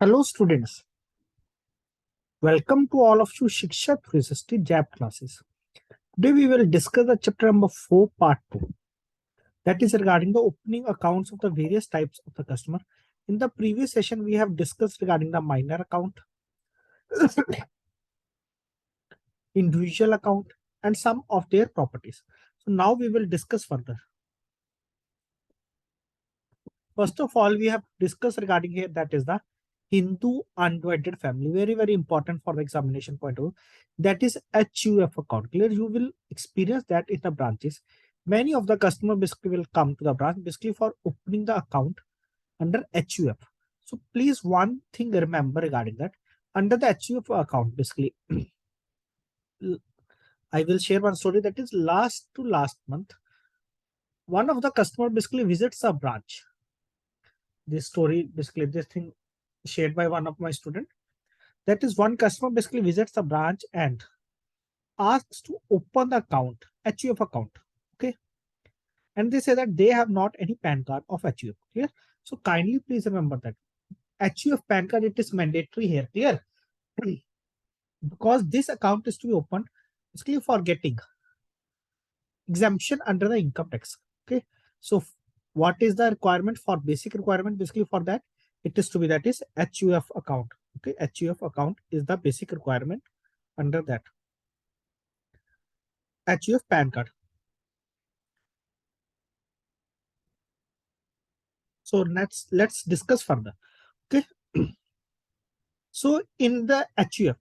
Hello students, welcome to all of you Shiksha 360 Jab classes. Today we will discuss the chapter number 4 part 2, that is regarding the opening accounts of the various types of the customer. In the previous session we have discussed regarding the minor account, individual account and some of their properties. So now we will discuss further. First of all, we have discussed regarding here, that is the Hindu undivided family. Very important for the examination point of view. That is HUF account. Clear? You will experience that in the branches. Many of the customer basically will come to the branch basically for opening the account under HUF. So please one thing remember regarding that. Under the HUF account, basically, I will share one story that is last month. One of the customer basically visits a branch. This story, basically this thing shared by one of my student. That is, one customer basically visits the branch and asks to open the account, HUF account. Okay. And they say that they have not any PAN card of HUF. Clear? So kindly please remember that HUF PAN card, it is mandatory here. Clear? Because this account is to be opened basically for getting exemption under the income tax. Okay. So what is the requirement for basic requirement basically for that? It is to be, that is HUF account. Okay. HUF account is the basic requirement under that. HUF PAN card. So let's discuss further. Okay. So in the HUF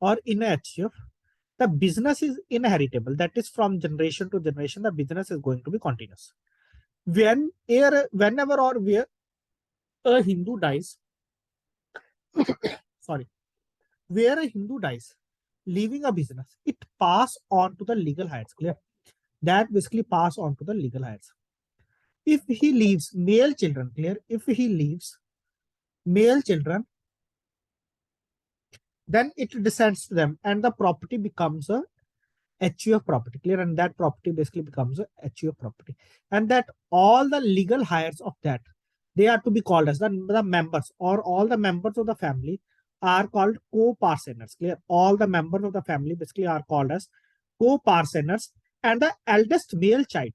or in a HUF, the business is inheritable. That is, from generation to generation, the business is going to be continuous. Whenever or where a Hindu dies, sorry, where a Hindu dies, leaving a business, it pass on to the legal heirs. Clear? That basically pass on to the legal heirs. If he leaves male children, clear? If he leaves male children, then it descends to them and the property becomes a HUF property. Clear? And that property basically becomes a HUF property. And that all the legal heirs of that, they are to be called as the members, or all the members of the family are called co-parceners. Clear? All the members of the family basically are called as co-parceners, and the eldest male child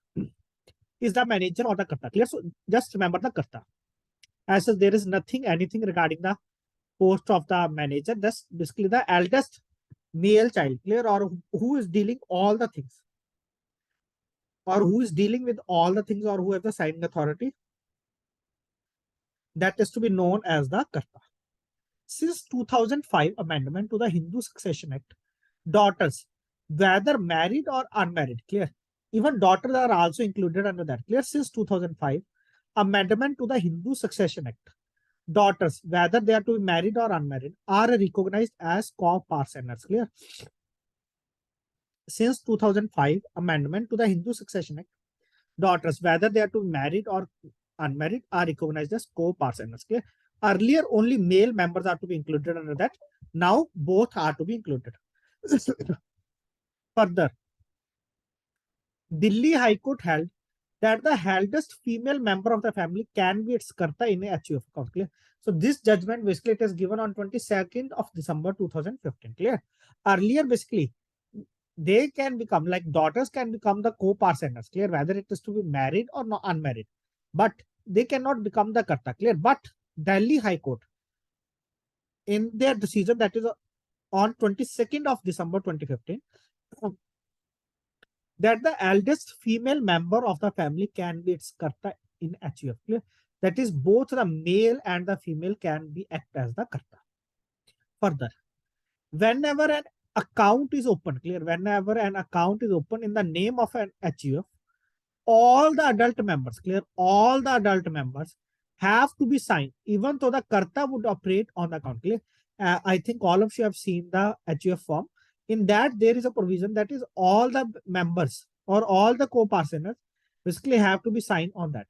is the manager or the karta. Clear? So just remember the karta. As there is anything regarding the post of the manager, just basically the eldest male child. Clear? Or who is dealing all the things, or who is dealing with all the things, or who has the signing authority, that is to be known as the karta. Since 2005 amendment to the Hindu Succession Act, daughters, whether married or unmarried, clear, even daughters are also included under that. Clear? Since 2005 amendment to the Hindu Succession Act, daughters, whether they are to be married or unmarried, are recognized as co-parceners. Clear? Since 2005 amendment to the Hindu Succession Act, daughters, whether they are to be married or unmarried, are recognized as co-parceners. Okay? Earlier, only male members are to be included under that. Now, both are to be included. Further, Delhi High Court held that the eldest female member of the family can be its karta in a HUF account. Clear? So this judgment basically it is given on 22nd of December 2015. Clear? Earlier, basically, they can become, like daughters can become the co-parceners. Clear? Whether it is to be married or not unmarried, but they cannot become the karta. Clear? But Delhi High Court, in their decision, that is on 22nd of December 2015, that the eldest female member of the family can be its karta in HUF. Clear? That is, both the male and the female can be act as the karta. Further, whenever an account is open, clear, whenever an account is open in the name of an HUF, all the adult members, clear, all the adult members have to be signed, even though the karta would operate on the account. Clear? I think all of you have seen the HUF form. In that, there is a provision that is all the members or all the co-parceners basically have to be signed on that.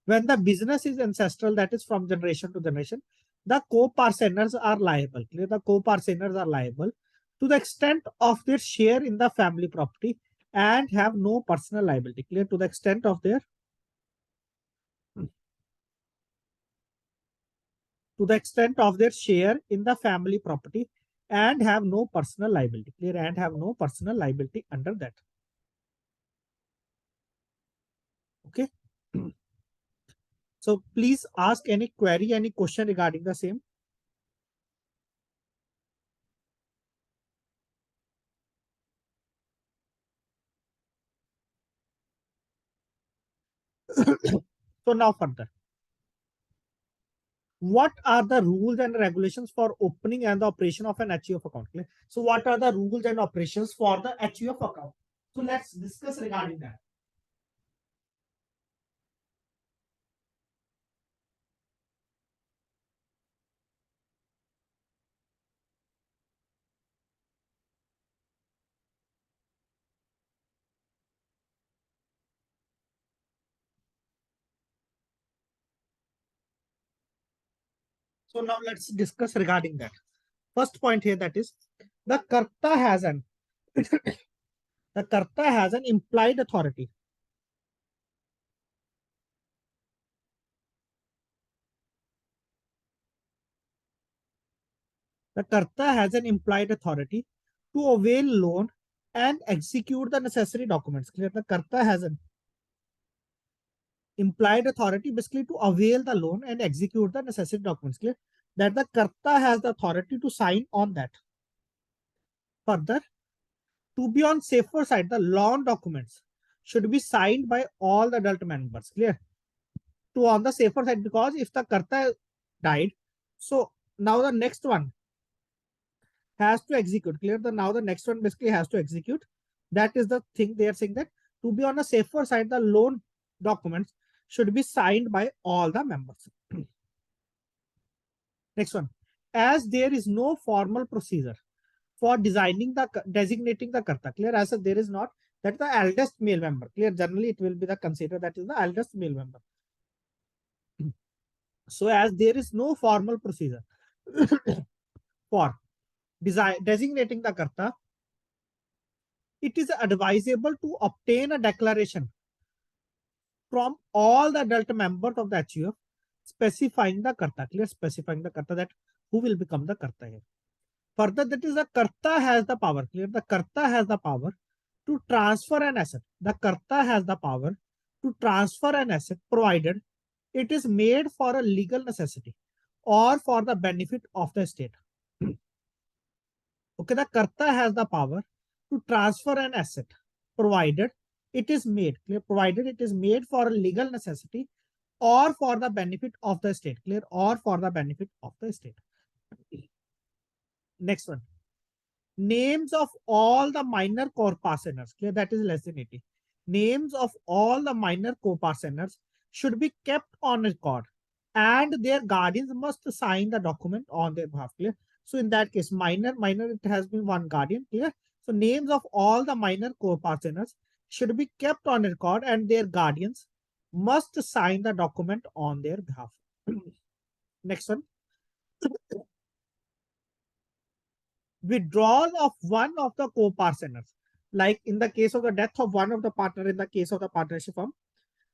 When the business is ancestral, that is from generation to generation, the co-parceners are liable. Clear? The co-parceners are liable to the extent of their share in the family property and have no personal liability. Clear? To the extent of their to the extent of their share in the family property and have no personal liability. Clear? And have no personal liability under that. Okay. So please ask any query, any question regarding the same. So now further, what are the rules and regulations for opening and the operation of an HUF account? Clear? So what are the rules and operations for the HUF account? So let's discuss regarding that. So now let's discuss regarding that. First point here, that is the Karta has an the Karta has an implied authority. The Karta has an implied authority to avail loan and execute the necessary documents. Clear? The Karta has an implied authority basically to avail the loan and execute the necessary documents. Clear? That the Karta has the authority to sign on that. Further, to be on safer side, the loan documents should be signed by all the adult members. Clear? To on the safer side, because if the Karta died, so now the next one has to execute. Clear? Now the next one basically has to execute. That is the thing they are saying, that to be on a safer side, the loan documents should be signed by all the members. Next one, as there is no formal procedure for designating the karta. Clear? As there is not, that the eldest male member. Clear? Generally it will be the considered that is the eldest male member. So as there is no formal procedure for designating the karta, it is advisable to obtain a declaration from all the adult members of the HUF specifying the karta. Clear? Specifying the karta, that who will become the karta here. Further, that is the karta has the power. Clear? The karta has the power to transfer an asset. The karta has the power to transfer an asset provided it is made for a legal necessity or for the benefit of the state. Okay, the karta has the power to transfer an asset provided it is made, clear, provided it is made for a legal necessity or for the benefit of the state. Clear? Or for the benefit of the state. Next one, names of all the minor corporationers. Clear? That is less than 80. Names of all the minor corporationers should be kept on record and their guardians must sign the document on their behalf. Clear? So in that case, minor, it has been one guardian. Clear? So names of all the minor corporationers should be kept on record and their guardians must sign the document on their behalf. Next one, withdrawal of one of the co-partners. Like in the case of the death of one of the partner, in the case of the partnership firm,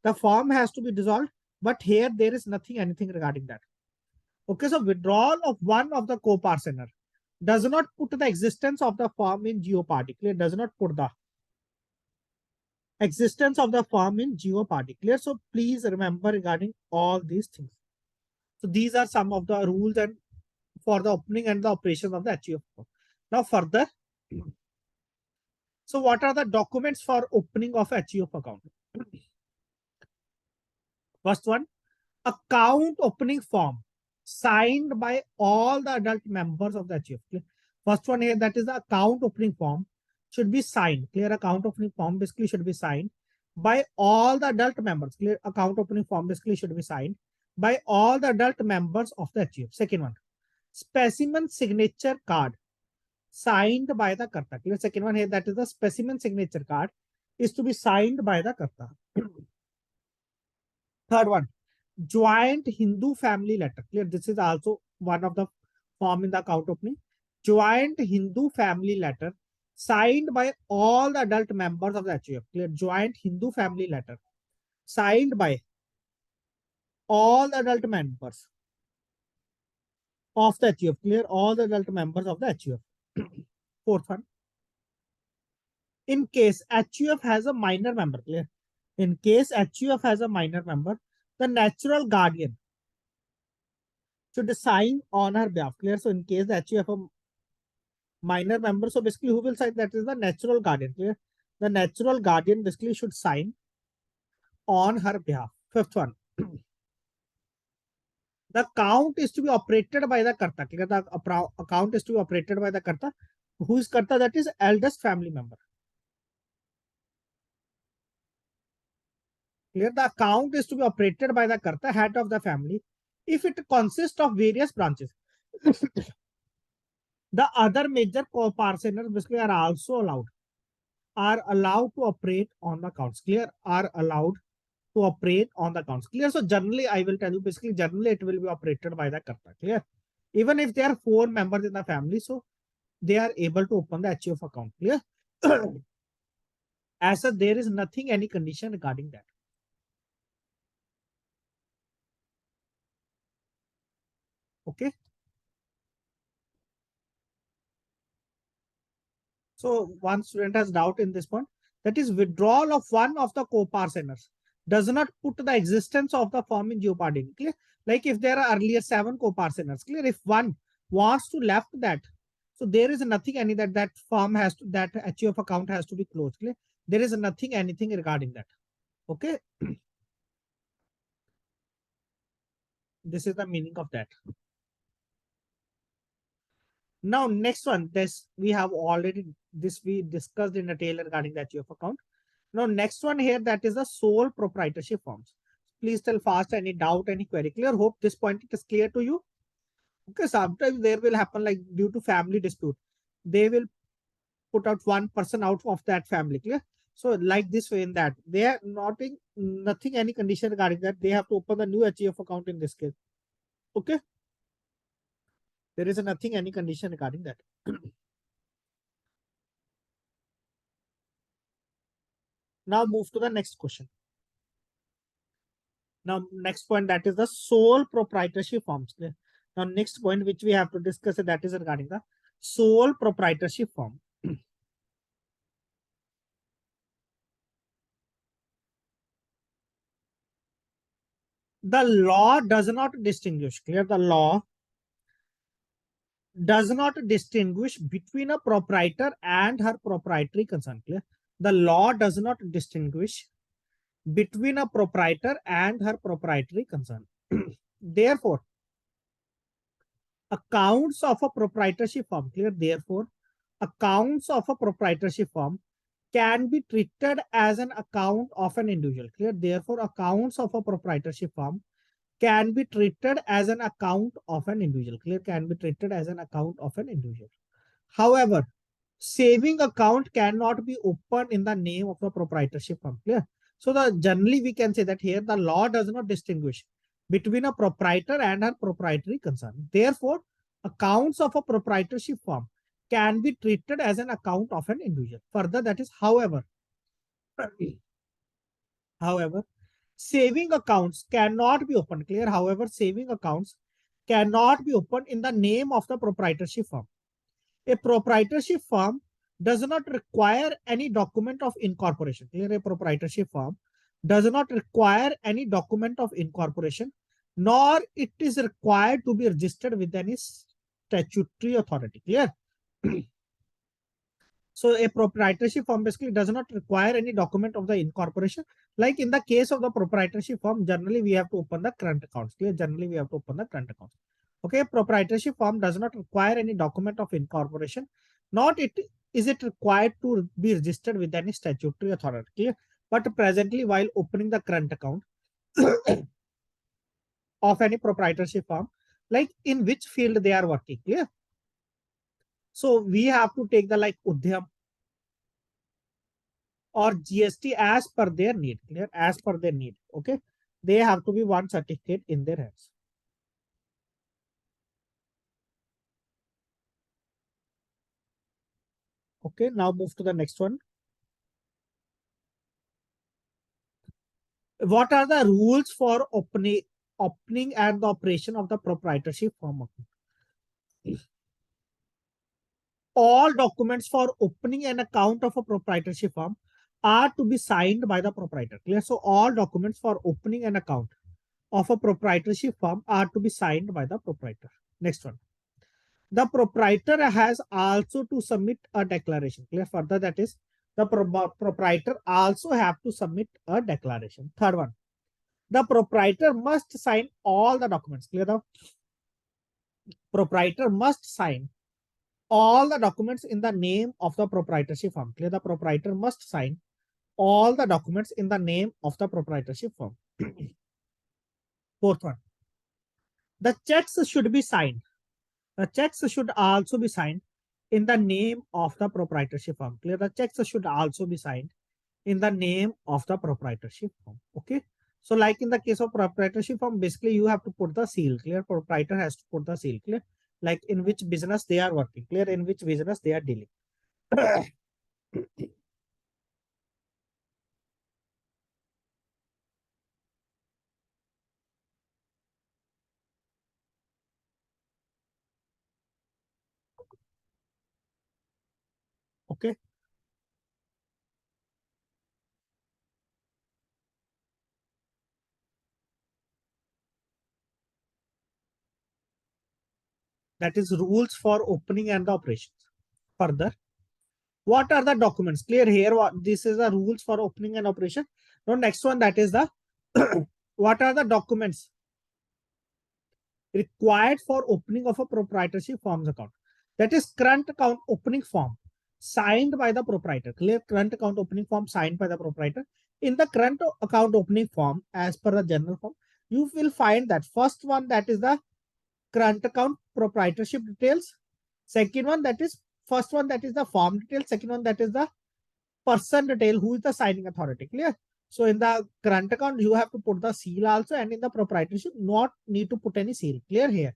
the firm has to be dissolved. But here there is anything regarding that. Okay, so withdrawal of one of the co-partner does not put the existence of the firm in jeopardy. Clear? Does not put the existence of the firm in jeopardy. Clear? So please remember regarding all these things. So these are some of the rules and for the opening and the operation of the HUF. Now further, so what are the documents for opening of HUF account? First one, account opening form signed by all the adult members of the HUF. First one here, that is the account opening form should be signed. Clear? Account opening form basically should be signed by all the adult members. Clear? Account opening form basically should be signed by all the adult members of the HUF. Second one, specimen signature card signed by the karta. Clear? Second one here, that is the specimen signature card is to be signed by the karta. Third one, joint Hindu family letter. Clear? This is also one of the form in the account opening. Joint Hindu family letter signed by all the adult members of the HUF. Clear? Joint Hindu family letter signed by all the adult members of the HUF. Clear? All the adult members of the HUF. Fourth one. In case HUF has a minor member. Clear? In case HUF has a minor member, the natural guardian should sign on her behalf. Clear? So in case the HUF a minor member, so basically who will sign? That is the natural guardian. Clear? The natural guardian basically should sign on her behalf. Fifth one. The account is to be operated by the karta. Clear? The account is to be operated by the karta. Who is karta? That is eldest family member. Clear? The account is to be operated by the karta, head of the family, if it consists of various branches. The other major co-parceners basically are allowed to operate on the accounts. Clear? Are allowed to operate on the accounts. Clear? So generally, I will tell you basically generally it will be operated by the karta. Clear? Even if there are 4 members in the family, so they are able to open the HUF account. Clear? As such, there is nothing, any condition regarding that. Okay. So one student has doubt in this point. That is withdrawal of one of the co-parceners does not put the existence of the firm in jeopardy. Clear? Like if there are earlier 7 co-parceners, clear? If one wants to left that, so there is nothing any that firm has to, that HUF account has to be closed. Clear? There is nothing anything regarding that. Okay. This is the meaning of that. Now next one, this we have already we discussed in detail regarding that HUF account. Now, next one here, that is the sole proprietorship forms. Please tell fast any doubt, any query. Clear? Hope this point is clear to you. Okay, sometimes there will happen like due to family dispute, they will put out one person out of that family. Clear? So like this way in that, they are nothing any condition regarding that. They have to open the new HUF account in this case. Okay. There is nothing any condition regarding that. Now move to the next question. Now, next point, that is the sole proprietorship forms. Now, next point which we have to discuss, that is regarding the sole proprietorship form. The law does not distinguish. Clear? The law does not distinguish between a proprietor and her proprietary concern. Clear? The law does not distinguish between a proprietor and her proprietary concern. Therefore, accounts of a proprietorship firm. Clear? Therefore, accounts of a proprietorship firm can be treated as an account of an individual. Clear? Therefore, accounts of a proprietorship firm can be treated as an account of an individual. Clear? Can be treated as an account of an individual. However, saving account cannot be opened in the name of a proprietorship firm. Clear? So generally we can say that here the law does not distinguish between a proprietor and her proprietary concern. Therefore, accounts of a proprietorship firm can be treated as an account of an individual. Further, that is, however, saving accounts cannot be opened. Clear? However, saving accounts cannot be opened in the name of the proprietorship firm. A proprietorship firm does not require any document of incorporation. Clear? A proprietorship firm does not require any document of incorporation, nor it is required to be registered with any statutory authority. Clear? So a proprietorship firm basically does not require any document of the incorporation. Like in the case of the proprietorship firm, generally we have to open the current accounts. Clear? Generally we have to open the current accounts. Okay, proprietorship firm does not require any document of incorporation, not is it required to be registered with any statutory authority. Clear? But presently, while opening the current account of any proprietorship firm, like in which field they are working. Clear? So we have to take the like Udhyam or GST as per their need. Clear? As per their need. Okay. They have to be one certificate in their hands. Okay. Now move to the next one. What are the rules for opening and the operation of the proprietorship firm? All documents for opening an account of a proprietorship firm are to be signed by the proprietor. Clear? So all documents for opening an account of a proprietorship firm are to be signed by the proprietor. Next one. The proprietor has also to submit a declaration. Clear? Further, that is, the proprietor also have to submit a declaration. Third one. The proprietor must sign all the documents. Clear? The proprietor must sign all the documents in the name of the proprietorship firm. Clear? The proprietor must sign all the documents in the name of the proprietorship firm. Fourth one. The checks should be signed. The checks should also be signed in the name of the proprietorship firm. Clear? The checks should also be signed in the name of the proprietorship firm. Okay. So like in the case of proprietorship firm, basically you have to put the seal. Clear? Proprietor has to put the seal. Clear? Like in which business they are working. Clear? In which business they are dealing. Okay. That is rules for opening and the operations. Further, what are the documents? Clear here. This is the rules for opening and operation. Now, next one, that is the what are the documents required for opening of a proprietorship firm's account? That is current account opening form signed by the proprietor. Clear? Current account opening form signed by the proprietor. In the current account opening form, as per the general form, you will find that first one, that is the current account proprietorship details. Second one, that is first one, that is the form detail. Second one, that is the person detail, who is the signing authority. Clear? So in the current account, you have to put the seal also, and in the proprietorship, not need to put any seal. Clear here?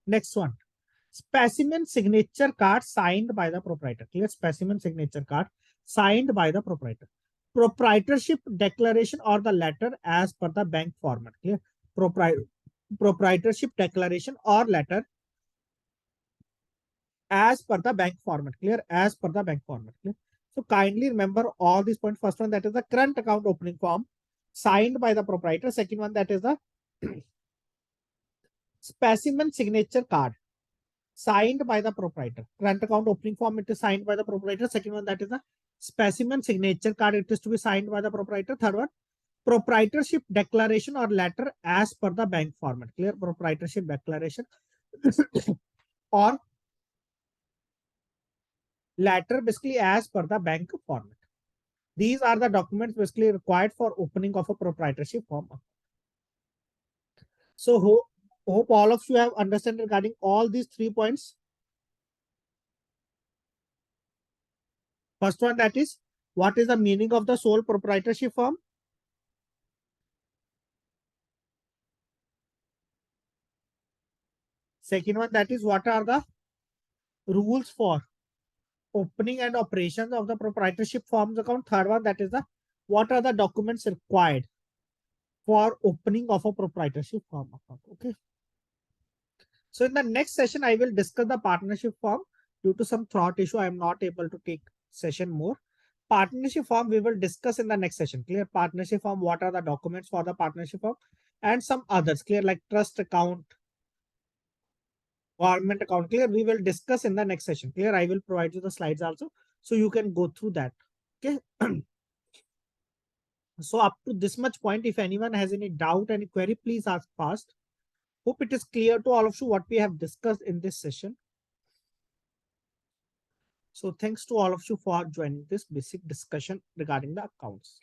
Next one. Specimen signature card signed by the proprietor. Clear? Specimen signature card signed by the proprietor. Proprietorship declaration or the letter as per the bank format. Clear? Proprietorship declaration or letter as per the bank format. Clear? As per the bank format. Clear? So kindly remember all these points. First one, that is the current account opening form signed by the proprietor. Second one, that is the specimen signature card signed by the proprietor. Current account opening form, it is signed by the proprietor. Second one, that is the specimen signature card, it is to be signed by the proprietor. Third one, proprietorship declaration or letter as per the bank format. Clear? Proprietorship declaration or letter basically as per the bank format. These are the documents basically required for opening of a proprietorship firm. So hope all of you have understood regarding all these 3 points. First one, that is, what is the meaning of the sole proprietorship firm? Second one, that is, what are the rules for opening and operations of the proprietorship firm's account? Third one, that is the what are the documents required for opening of a proprietorship firm account? Okay. So in the next session, I will discuss the partnership form. Due to some thought issue, I am not able to take session more. Partnership form we will discuss in the next session. Clear? Partnership form, what are the documents for the partnership form, and some others. Clear? Like trust account, government account. Clear? We will discuss in the next session. Clear? I will provide you the slides also, so you can go through that. Okay. So up to this much point, if anyone has any doubt, any query, please ask fast. Hope it is clear to all of you what we have discussed in this session. So thanks to all of you for joining this basic discussion regarding the accounts.